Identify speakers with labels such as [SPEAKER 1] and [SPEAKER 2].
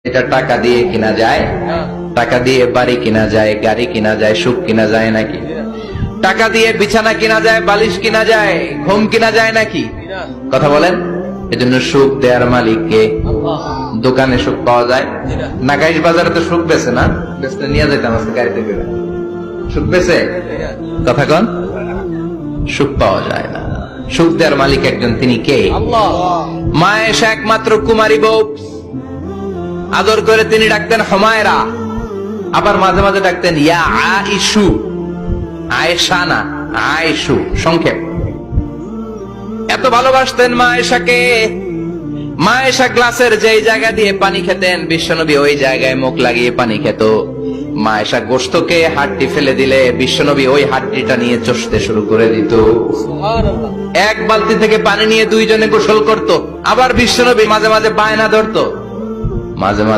[SPEAKER 1] এটা টাকা দিয়ে কিনা যায়? টাকা দিয়ে বাড়ি কিনা যায়, গাড়ি কিনা যায়, সুখ কিনা যায় নাকি? টাকা দিয়ে বিছানা কিনা যায়, বালিশ কিনা যায়, ঘুম কিনা যায় নাকি? কথা বলেন। এজন্য সুখ দেয়ার মালিককে। দোকানে সুখ পাওয়া যায়? নাকাইশ বাজারে তো সুখ বেছে না, বেচতে নিয়ে যেতাম আজকে গাড়িতে করে। সুখ বেছে? কথা কন। সুখ পাওয়া যায় না। সুখ দেয়ার মালিক একজন, তিনি কে? মা এসে একমাত্র কুমারী বউ, আদর করে তিনি ডাকতেন হুমায়রা, আবার মাঝে মাঝে ডাকতেন ইয়া আইশু। আয়েশা না, আয়েশু সংক্ষেপ। এত ভালোবাসতেন মা আয়েশাকে। মা আয়েশা গ্লাসের যেই জায়গা দিয়ে পানি খেতেন, বিশ্বনবী ওই জায়গায় মুখ লাগিয়ে পানি খেত। মা আয়েশা গোশতকে হাড্ডি ফেলে দিলে বিশ্বনবী ওই হাড্ডিটা নিয়ে চষতে শুরু করে দিত। এক বালতি থেকে পানি নিয়ে দুইজনে গোসল করত। আবার বিশ্বনবী মাঝে মাঝে বায়না ধরতো, মাঝে মাঝে